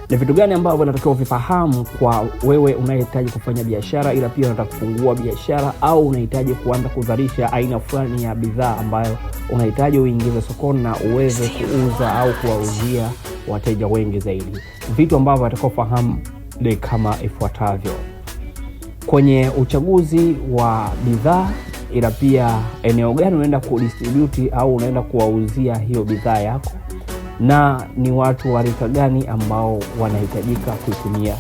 Ni vitu gani ambavyo unatakiwa uvifahamu kwa wewe unayehitaji kufanya biashara, ila pia unataka kufungua biashara au unahitaji kuanza kuzalisha aina fulani ya bidhaa ambayo unahitaji uingize sokoni na uweze kuuza au kuwauzia wateja wengi zaidi. Vitu ambavyo unatakiwa ufahamu ni kama ifuatavyo. Kwenye uchaguzi wa bidhaa, ila pia eneo gani unaenda kudistribute au unaenda kuwauzia hiyo bidhaa yako, na ni watu wa rika gani ambao wanahitajika kutumia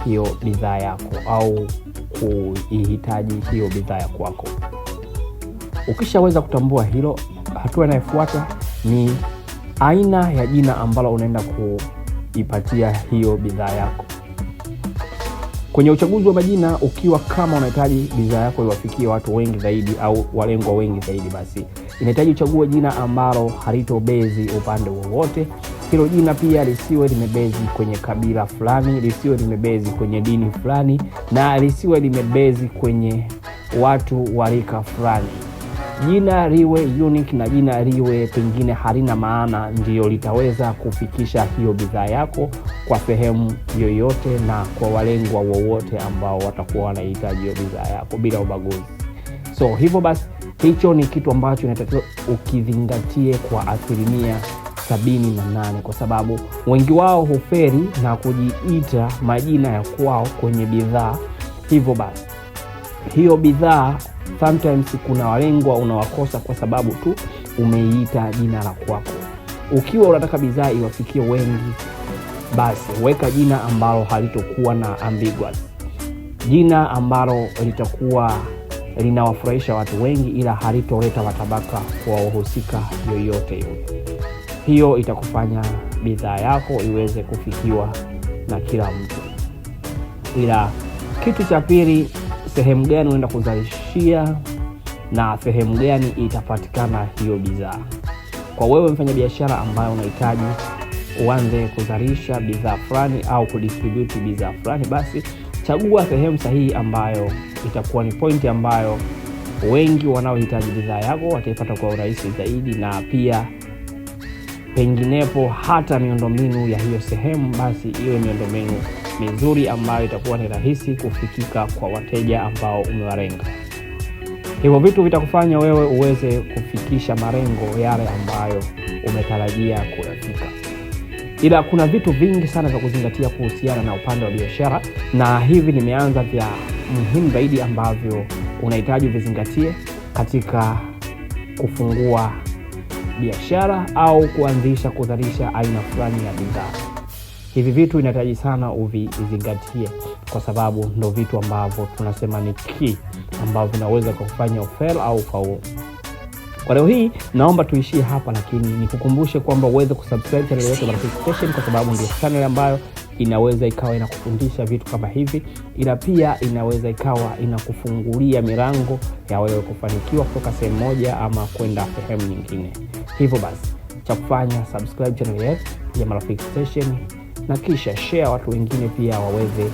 hiyo bidhaa yako au kuihitaji hiyo bidhaa ya kwako. Ukishaweza kutambua hilo, hatua inayofuata ni aina ya jina ambalo unaenda kuipatia hiyo bidhaa yako. Kwenye uchaguzi wa majina, ukiwa kama unahitaji bidhaa yako iwafikie watu wengi zaidi au walengwa wengi zaidi, basi inahitaji uchague jina ambalo halitobezi upande wowote. Hilo jina pia lisiwe limebezi kwenye kabila fulani, lisiwe limebezi kwenye dini fulani, na lisiwe limebezi kwenye watu wa rika fulani. Jina liwe unique na jina liwe pengine halina maana, ndio litaweza kufikisha hiyo bidhaa yako kwa sehemu yoyote na kwa walengwa wowote ambao watakuwa wanahitaji hiyo bidhaa yako bila ubaguzi. So hivyo basi, hicho ni kitu ambacho inatakiwa ukizingatie kwa 78%, kwa sababu wengi wao huferi na kujiita majina ya kwao kwenye bidhaa. Hivyo basi, hiyo bidhaa sometimes kuna walengwa unawakosa kwa sababu tu umeiita jina la kwako. Ukiwa unataka bidhaa iwafikie wengi, basi weka jina ambalo halitokuwa na ambiguous, jina ambalo litakuwa linawafurahisha watu wengi ila halitoleta matabaka kwa wahusika yoyote yule. Hiyo itakufanya bidhaa yako iweze kufikiwa na kila mtu. Ila kitu cha pili, sehemu gani unaenda kuzalishia na sehemu gani itapatikana hiyo bidhaa. Kwa wewe mfanya biashara ambayo unahitaji uanze kuzalisha bidhaa fulani au kudistribute bidhaa fulani, basi chagua sehemu sahihi ambayo itakuwa ni pointi ambayo wengi wanaohitaji bidhaa yako wataipata kwa urahisi zaidi, na pia penginepo hata miundombinu ya hiyo sehemu basi iwe miundombinu mizuri ambayo itakuwa ni rahisi kufikika kwa wateja ambao umewalenga. Hivyo vitu vitakufanya wewe uweze kufikisha malengo yale ambayo umetarajia kuyafika. Ila kuna vitu vingi sana vya kuzingatia kuhusiana na upande wa biashara, na hivi nimeanza vya muhimu zaidi ambavyo unahitaji vizingatie katika kufungua biashara au kuanzisha kuzalisha aina fulani ya bidhaa. Hivi vitu inahitaji sana uvizingatie, kwa sababu ndo vitu ambavyo tunasema ni key ambavyo vinaweza kufanya ufail au faulu. Kwa leo hii naomba tuishie hapa, lakini nikukumbushe kwamba uweze kusubscribe channel yetu ya Marafiki Station, kwa sababu ndio channel ambayo inaweza ikawa inakufundisha vitu kama hivi, ila pia inaweza ikawa inakufungulia milango ya wewe kufanikiwa kutoka sehemu moja ama kwenda sehemu nyingine. Hivyo basi, cha kufanya subscribe channel yetu ya Marafiki Station, na kisha share watu wengine pia waweze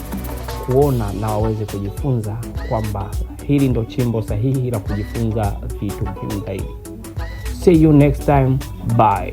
kuona na waweze kujifunza kwamba hili ndo chimbo sahihi la kujifunza vitu muhimu zaidi. See you next time. Bye.